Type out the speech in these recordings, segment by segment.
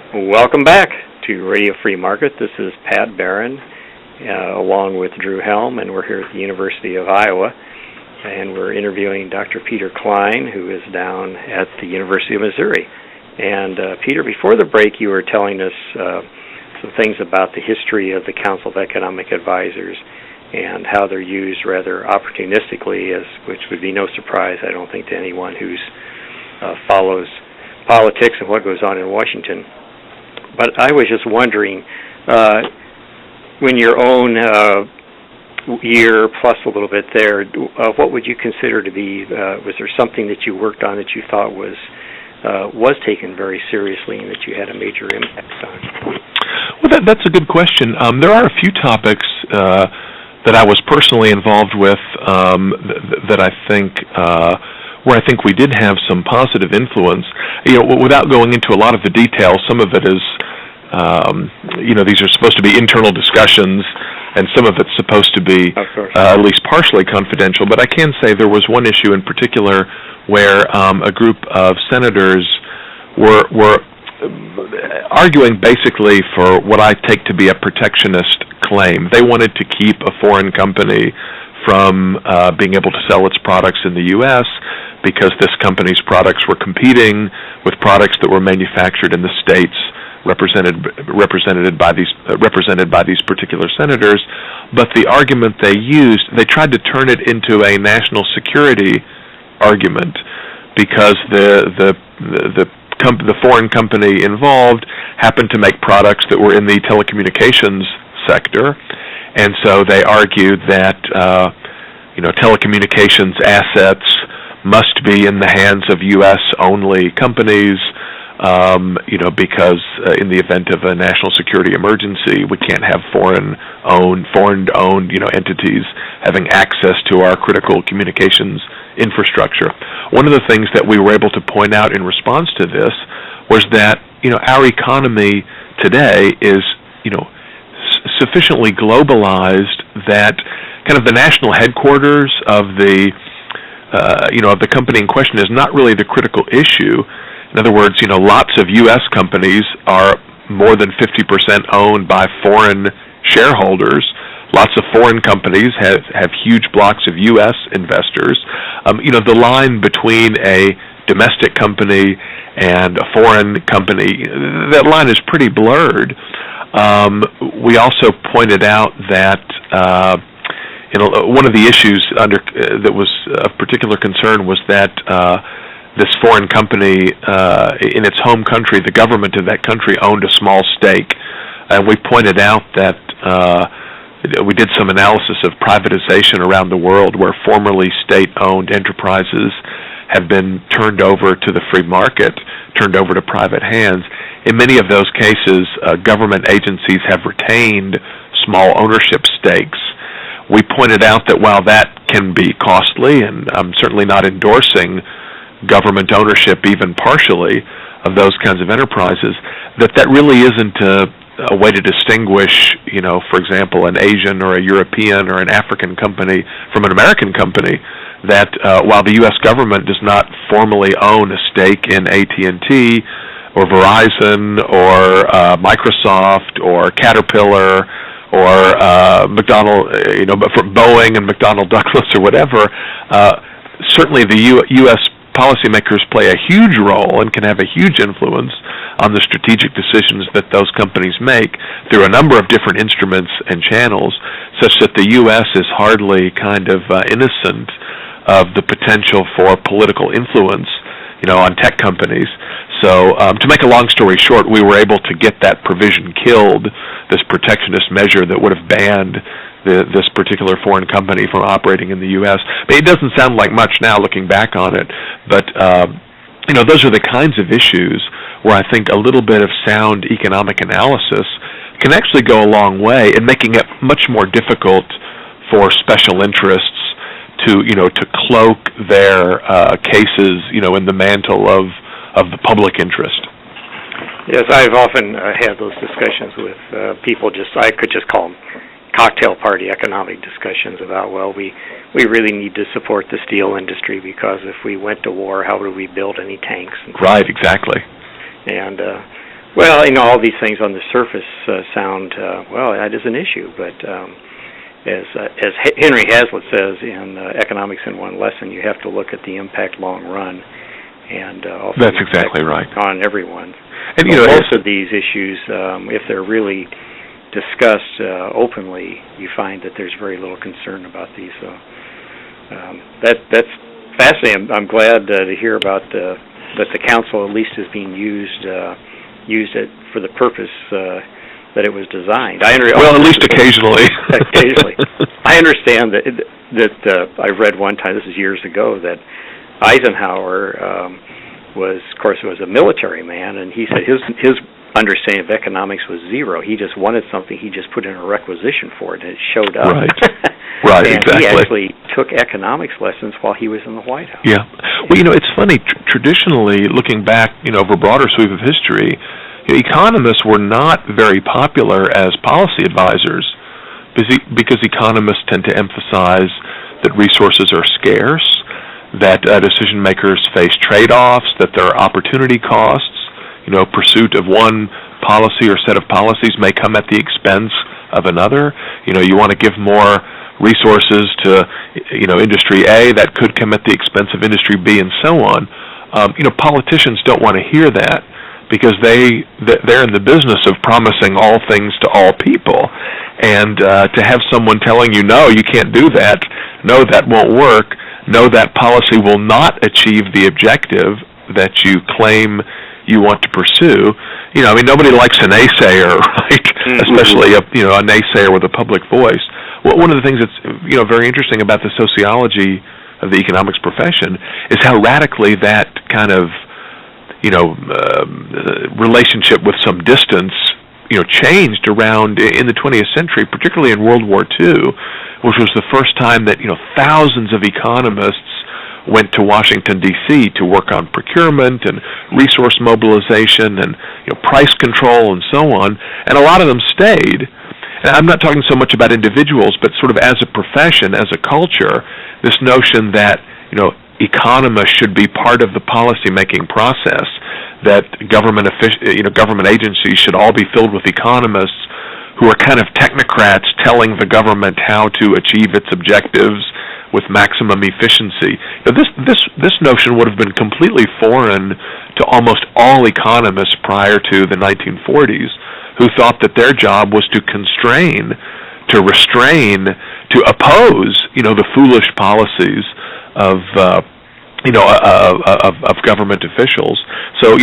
Welcome back to Radio Free Market. This is Pat Barron, along with Drew Helm, and we're here at the University of Iowa, and we're interviewing Dr. Peter Klein, who is down at the University of Missouri. And Peter, before the break, you were telling us some things about the history of the Council of Economic Advisors and how they're used rather opportunistically, which would be no surprise, I don't think, to anyone who follows politics and what goes on in Washington. But I was just wondering, when your own year plus a little bit there, what would you consider to be, was there something that you worked on that you thought was taken very seriously and that you had a major impact on? Well, that's a good question. There are a few topics that I was personally involved with that I think where I think we did have some positive influence. Without going into a lot of the details, some of it is, these are supposed to be internal discussions, and some of it's supposed to be at least partially confidential. But I can say there was one issue in particular where a group of senators were arguing basically for what I take to be a protectionist claim. They wanted to keep a foreign company from being able to sell its products in the U.S. because this company's products were competing with products that were manufactured in the states represented by these particular senators. But the argument they used, they tried to turn it into a national security argument because the foreign company involved happened to make products that were in the telecommunications sector, and so they argued that telecommunications assets must be in the hands of U.S. only companies, because in the event of a national security emergency, we can't have foreign-owned entities having access to our critical communications infrastructure. One of the things that we were able to point out in response to this was that our economy today is sufficiently globalized that kind of the national headquarters of the company in question is not really the critical issue. In other words, lots of U.S. companies are more than 50% owned by foreign shareholders. Lots of foreign companies have huge blocks of U.S. investors. The line between a domestic company and a foreign company, that line is pretty blurred. We also pointed out that one of the issues that was of particular concern was that this foreign company in its home country, the government of that country owned a small stake. And we pointed out that we did some analysis of privatization around the world where formerly state-owned enterprises have been turned over to the free market, turned over to private hands. In many of those cases, government agencies have retained small ownership stakes. We pointed out that while that can be costly, and I'm certainly not endorsing government ownership even partially of those kinds of enterprises, that really isn't a way to distinguish, for example, an Asian or a European or an African company from an American company, that while the U.S. government does not formally own a stake in AT&T or Verizon or Microsoft or Caterpillar or but for Boeing and McDonnell Douglas or whatever, certainly the U.S. policymakers play a huge role and can have a huge influence on the strategic decisions that those companies make through a number of different instruments and channels, such that the U.S. is hardly kind of innocent of the potential for political influence, on tech companies. So to make a long story short, we were able to get that provision killed, this protectionist measure that would have banned this particular foreign company from operating in the U.S. But it doesn't sound like much now looking back on it, but those are the kinds of issues where I think a little bit of sound economic analysis can actually go a long way in making it much more difficult for special interests to cloak their cases in the mantle of the public interest. Yes, I've often had those discussions with people. I could just call them cocktail party economic discussions about, well, we really need to support the steel industry because if we went to war, how would we build any tanks? Right, exactly. And Well, all these things on the surface sound, well, that is an issue, but as Henry Hazlitt says in Economics in One Lesson, you have to look at the impact long run, and also that's exactly right on everyone. And most of these issues, if they're really discussed openly, you find that there's very little concern about these. So that's fascinating. I'm glad to hear about that the council at least is being used it for the purpose that it was designed. Well, at least occasionally. Occasionally. I understand that I read one time, this is years ago, that Eisenhower was a military man, and he said his understanding of economics was zero. He just wanted something, he just put in a requisition for it, and it showed up. Right, and exactly. He actually took economics lessons while he was in the White House. Yeah. Well, it's funny, traditionally, looking back, over a broader sweep of history, economists were not very popular as policy advisors because economists tend to emphasize that resources are scarce, that decision makers face trade-offs, that there are opportunity costs. Pursuit of one policy or set of policies may come at the expense of another. You want to give more resources to, industry A, that could come at the expense of industry B, and so on. Politicians don't want to hear that because they're in the business of promising all things to all people. And to have someone telling you, no, you can't do that, no, that won't work, no, that policy will not achieve the objective that you claim you want to pursue. Nobody likes a naysayer, right? Mm-hmm. Especially a naysayer with a public voice. Well, one of the things that's very interesting about the sociology of the economics profession is how radically that kind of relationship with some distance changed around in the 20th century, particularly in World War II, which was the first time that thousands of economists went to Washington, D.C. to work on procurement and resource mobilization and price control and so on, and a lot of them stayed. And I'm not talking so much about individuals, but sort of as a profession, as a culture, this notion that economists should be part of the policy-making process, that government agencies should all be filled with economists who are kind of technocrats telling the government how to achieve its objectives with maximum efficiency. This notion would have been completely foreign to almost all economists prior to the 1940s, who thought that their job was to constrain, to restrain, to oppose, the foolish policies of government officials. So,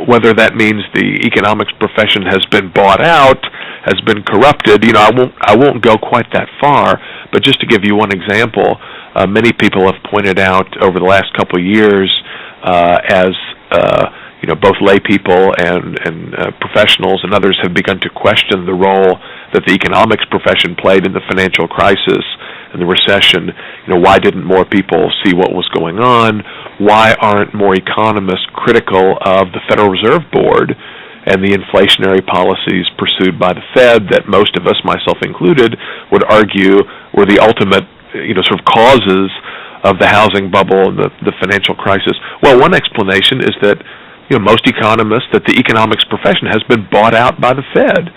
whether that means the economics profession has been bought out, has been corrupted, I won't go quite that far. But just to give you one example, many people have pointed out over the last couple of years, as both lay people and professionals and others have begun to question the role that the economics profession played in the financial crisis and the recession. Why didn't more people see what was going on? Why aren't more economists critical of the Federal Reserve Board and the inflationary policies pursued by the Fed that most of us, myself included, would argue were the ultimate, sort of causes of the housing bubble and the financial crisis? Well, one explanation is that, most economists, that the economics profession has been bought out by the Fed,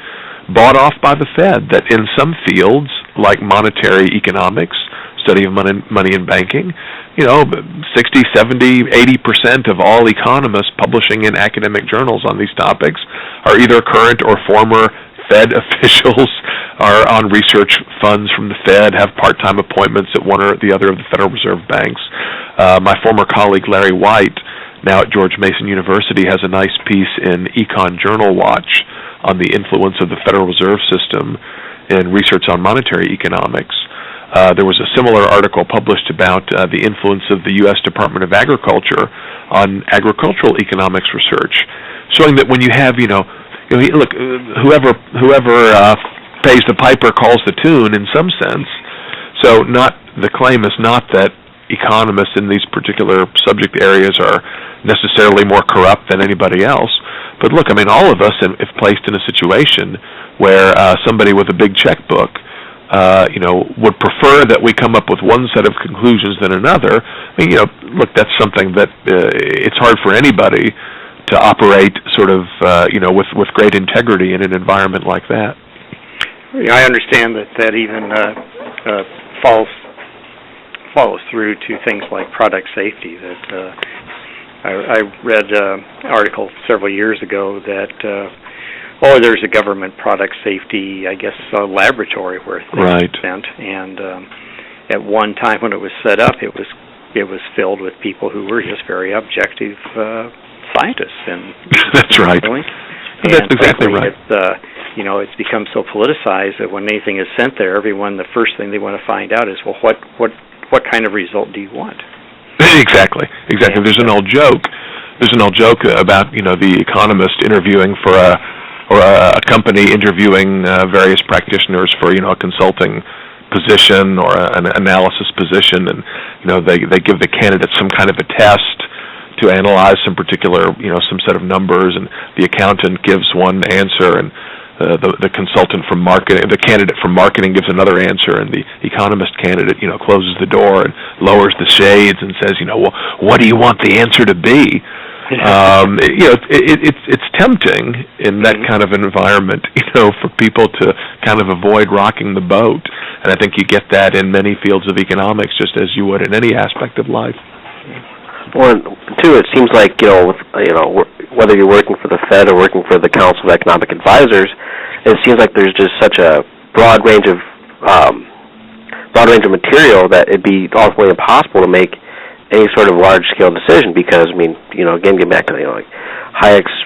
bought off by the Fed, that in some fields, like monetary economics, study of money and banking, 60, 70, 80% of all economists publishing in academic journals on these topics are either current or former Fed officials, are on research funds from the Fed, have part-time appointments at one or the other of the Federal Reserve banks. My former colleague Larry White, now at George Mason University, has a nice piece in Econ Journal Watch on the influence of the Federal Reserve System in research on monetary economics. There was a similar article published about the influence of the U.S. Department of Agriculture on agricultural economics research, showing that when you have, look, whoever pays the piper calls the tune in some sense. So the claim is not that economists in these particular subject areas are necessarily more corrupt than anybody else. But look, all of us, if placed in a situation where somebody with a big checkbook would prefer that we come up with one set of conclusions than another. Look, that's something that it's hard for anybody operate sort of with great integrity in an environment like that. Yeah, I understand that even follows through to things like product safety. That I read an article several years ago that there's a government product safety, I guess, laboratory where things are spent, and at one time when it was set up, it was filled with people who were just very objective scientists. And that's right. That's exactly right. It's become so politicized that when anything is sent there, the first thing they want to find out is, well, what kind of result do you want? Exactly. And there's an old joke. About the economist interviewing for a company interviewing various practitioners for a consulting position or an analysis position, and they give the candidate some kind of a test to analyze some particular some set of numbers, and the accountant gives one answer, and the consultant from marketing, the candidate from marketing, gives another answer, and the economist candidate closes the door and lowers the shades and says, well, what do you want the answer to be? It's tempting in that kind of environment, for people to kind of avoid rocking the boat, and I think you get that in many fields of economics, just as you would in any aspect of life. Well, too, it seems like whether you're working for the Fed or working for the Council of Economic Advisors, it seems like there's just such a broad range of material that it'd be ultimately impossible to make any sort of large-scale decision, because, again, getting back to, like Hayek's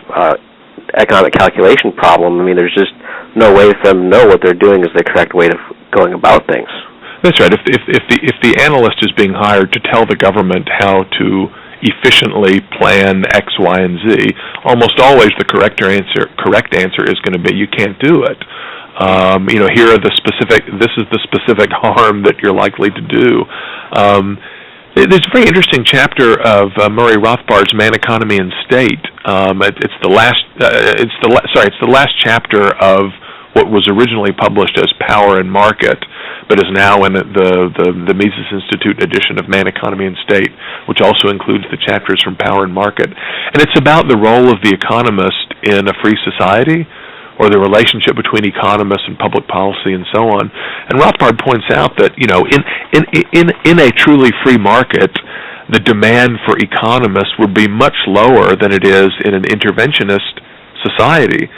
economic calculation problem, there's just no way for them to know what they're doing is the correct way of going about things. That's right. If the analyst is being hired to tell the government how to efficiently plan X, Y, and Z, almost always the correct answer is going to be, you can't do it. Here are this is the specific harm that you're likely to do. There's a very interesting chapter of Murray Rothbard's Man, Economy, and State. It's the last chapter of what was originally published as Power and Market, but is now in the Mises Institute edition of Man, Economy, and State, which also includes the chapters from Power and Market. And it's about the role of the economist in a free society, or the relationship between economists and public policy and so on. And Rothbard points out that, in a truly free market, the demand for economists would be much lower than it is in an interventionist society.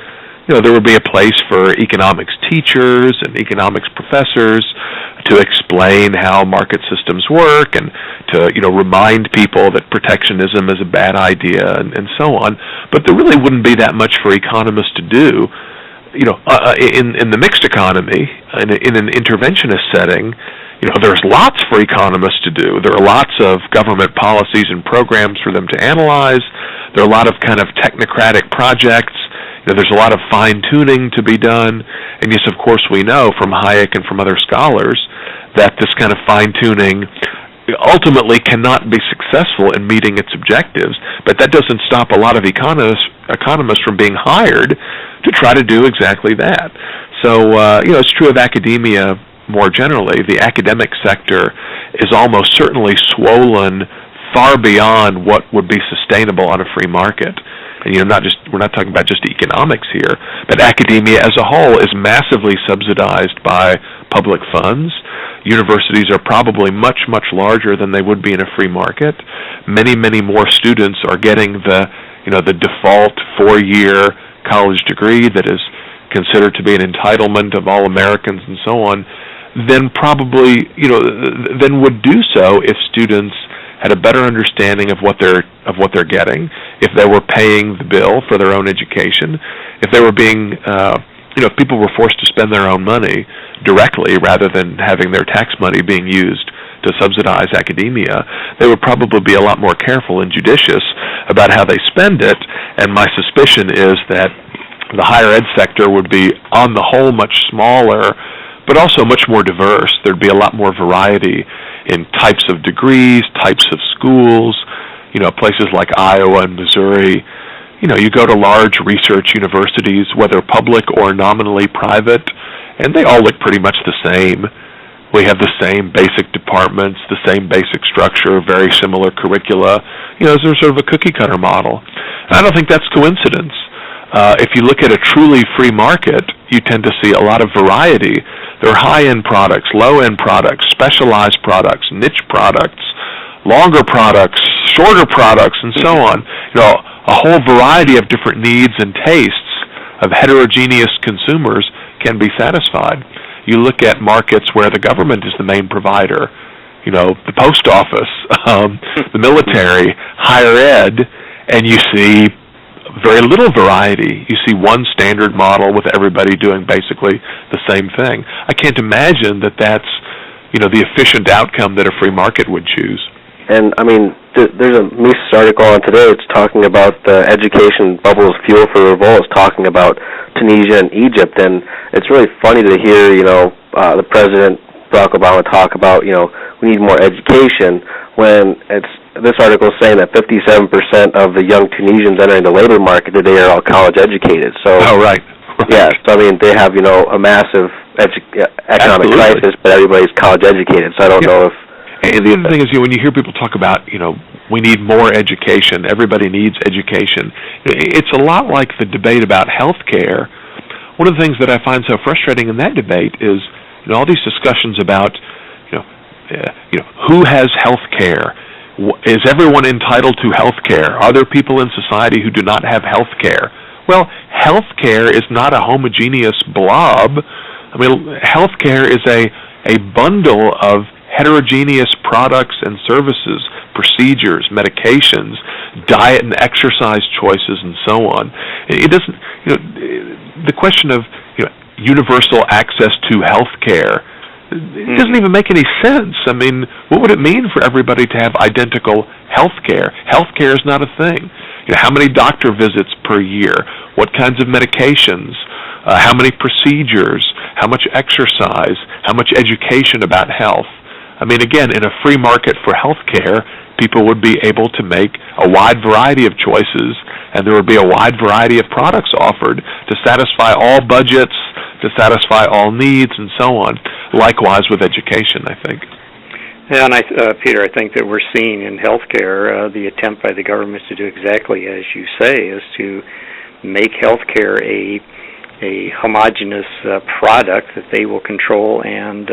There would be a place for economics teachers and economics professors to explain how market systems work, and to, remind people that protectionism is a bad idea, and so on. But there really wouldn't be that much for economists to do. In the mixed economy, in an interventionist setting, there's lots for economists to do. There are lots of government policies and programs for them to analyze. There are a lot of kind of technocratic projects. There's a lot of fine-tuning to be done. And yes, of course, we know from Hayek and from other scholars that this kind of fine-tuning ultimately cannot be successful in meeting its objectives, but that doesn't stop a lot of economists from being hired to try to do exactly that. So, it's true of academia more generally. The academic sector is almost certainly swollen far beyond what would be sustainable on a free market. And we're not talking about just economics here, but academia as a whole is massively subsidized by public funds. Universities are probably much, much larger than they would be in a free market. Many, many more students are getting the default 4-year college degree that is considered to be an entitlement of all Americans and so on, than would do so if students had a better understanding of what they're getting, if they were paying the bill for their own education, if they were being, if people were forced to spend their own money directly rather than having their tax money being used to subsidize academia, they would probably be a lot more careful and judicious about how they spend it. And my suspicion is that the higher ed sector would be, on the whole, much smaller, but also much more diverse. There'd be a lot more variety in types of degrees, types of schools. Places like Iowa and Missouri, you go to large research universities, whether public or nominally private, and they all look pretty much the same. We have the same basic departments, the same basic structure, very similar curricula. It's sort of a cookie-cutter model. And I don't think that's coincidence. If you look at a truly free market, you tend to see a lot of variety. There are high-end products, low-end products, specialized products, niche products, longer products, shorter products, and so on. A whole variety of different needs and tastes of heterogeneous consumers can be satisfied. You look at markets where the government is the main provider, the post office, the military, higher ed, and you see very little variety. You see one standard model with everybody doing basically the same thing. I can't imagine that that's, the efficient outcome that a free market would choose. And, there's a Mises article on today. It's talking about the education bubbles fuel for revolt. It's talking about Tunisia and Egypt, and it's really funny to hear, the President, Barack Obama, talk about, we need more education, when this article is saying that 57% of the young Tunisians entering the labor market today are all college educated. So, right. Yeah, so they have, a massive economic crisis, but everybody's college educated, so I don't know if... And the other thing is, when you hear people talk about, we need more education, everybody needs education, it's a lot like the debate about health care. One of the things that I find so frustrating in that debate is, all these discussions about, who has health care? Is everyone entitled to health care? Are there people in society who do not have health care? Well, health care is not a homogeneous blob. Health care is a bundle of heterogeneous products and services, procedures, medications, diet and exercise choices, and so on. It doesn't, the question of universal access to health care, it doesn't even make any sense. What would it mean for everybody to have identical health care? Health care is not a thing. How many doctor visits per year? What kinds of medications? How many procedures? How much exercise? How much education about health? Again, in a free market for health care, people would be able to make a wide variety of choices, and there would be a wide variety of products offered to satisfy all budgets, to satisfy all needs, and so on. Likewise with education, I think. Yeah, and Peter, I think that we're seeing in healthcare the attempt by the government to do exactly as you say, is to make healthcare a homogeneous product that they will control and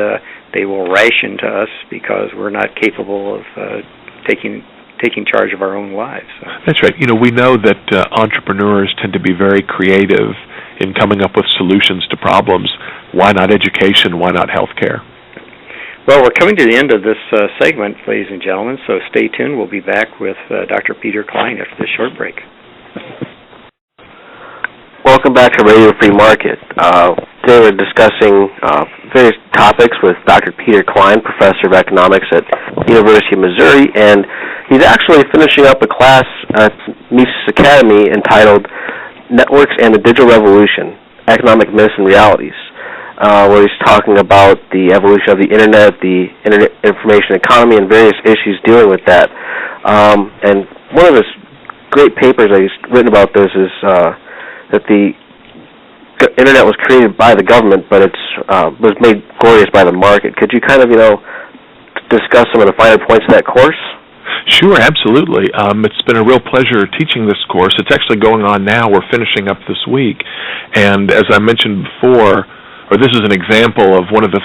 they will ration to us because we're not capable of taking charge of our own lives. So. That's right. We know that entrepreneurs tend to be very creative in coming up with solutions to problems. Why not education? Why not healthcare? Well, we're coming to the end of this segment, ladies and gentlemen, so stay tuned. We'll be back with Dr. Peter Klein after this short break. Welcome back to Radio Free Market. Today we're discussing various topics with Dr. Peter Klein, Professor of Economics at the University of Missouri, and he's actually finishing up a class at Mises Academy entitled Networks and the Digital Revolution, Economic Myths and Realities, where he's talking about the evolution of the Internet, the Internet information economy, and various issues dealing with that. And one of his great papers that he's written about this is that the Internet was created by the government, but it was made glorious by the market. Could you kind of, discuss some of the finer points of that course? Sure, absolutely. It's been a real pleasure teaching this course. It's actually going on now. We're finishing up this week. And as I mentioned before, or this is an example of one of the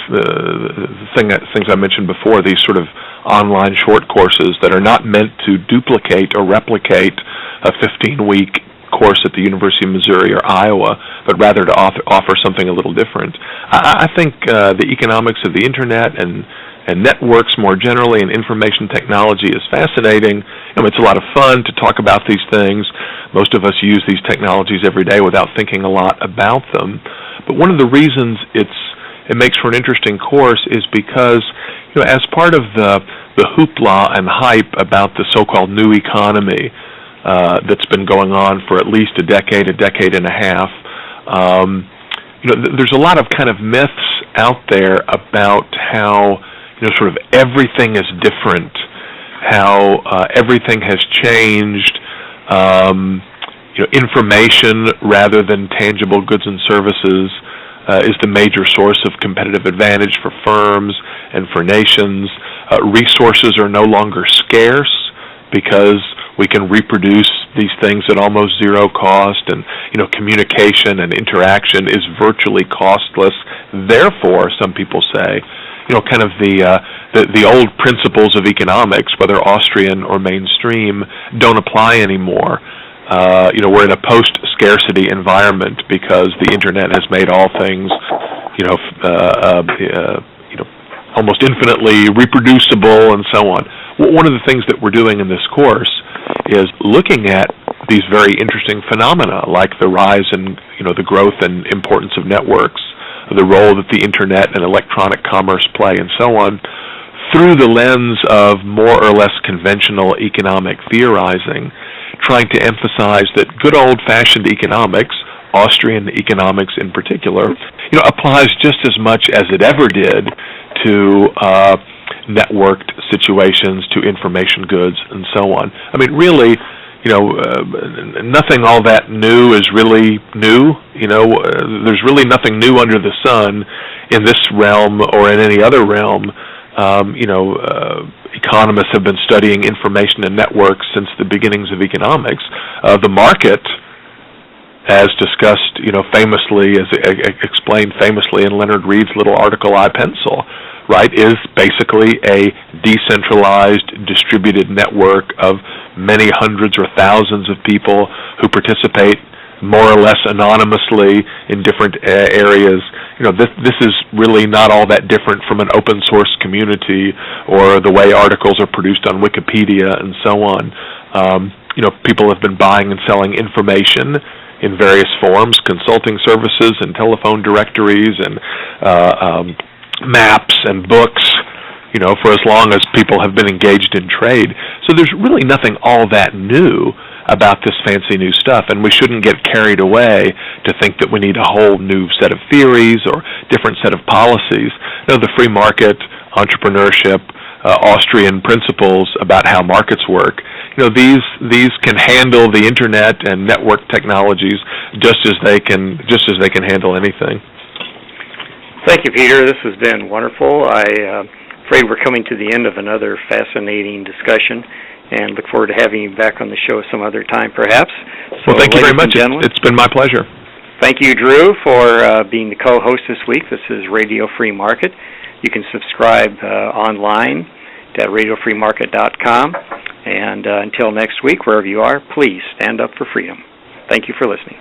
things I mentioned before, these sort of online short courses that are not meant to duplicate or replicate a 15-week course at the University of Missouri or Iowa, but rather to offer something a little different. I think the economics of the Internet and networks more generally and information technology is fascinating. It's a lot of fun to talk about these things. Most of us use these technologies every day without thinking a lot about them. But one of the reasons it makes for an interesting course is because, as part of the hoopla and hype about the so-called new economy that's been going on for at least a decade and a half, there's a lot of kind of myths out there about how sort of everything is different, how everything has changed, information rather than tangible goods and services, is the major source of competitive advantage for firms and for nations. Resources are no longer scarce because we can reproduce these things at almost zero cost, and communication and interaction is virtually costless. Therefore, some people say, kind of the old principles of economics, whether Austrian or mainstream, don't apply anymore. We're in a post-scarcity environment because the internet has made all things, almost infinitely reproducible and so on. One of the things that we're doing in this course is looking at these very interesting phenomena, like the rise and the growth and importance of networks, the role that the internet and electronic commerce play, and so on, through the lens of more or less conventional economic theorizing, trying to emphasize that good old-fashioned economics, Austrian economics in particular, applies just as much as it ever did to networked situations, to information goods, and so on. I mean, really, nothing all that new is really new. There's really nothing new under the sun in this realm or in any other realm. Economists have been studying information and networks since the beginnings of economics. The market, as discussed, famously, as explained famously in Leonard Read's little article, iPencil, right, is basically a decentralized, distributed network of many hundreds or thousands of people who participate more or less anonymously in different areas. This is really not all that different from an open source community or the way articles are produced on Wikipedia and so on. People have been buying and selling information in various forms, consulting services and telephone directories and maps and books, for as long as people have been engaged in trade. So there's really nothing all that new about this fancy new stuff, and we shouldn't get carried away to think that we need a whole new set of theories or different set of policies. The free market, entrepreneurship, Austrian principles about how markets work, these can handle the internet and network technologies just as they can handle anything. Thank you, Peter. This has been wonderful. I'm afraid we're coming to the end of another fascinating discussion, and look forward to having you back on the show some other time, perhaps. Well, thank you very much. It's been my pleasure. Thank you, Drew, for being the co-host this week. This is Radio Free Market. You can subscribe online at radiofreemarket.com. And until next week, wherever you are, please stand up for freedom. Thank you for listening.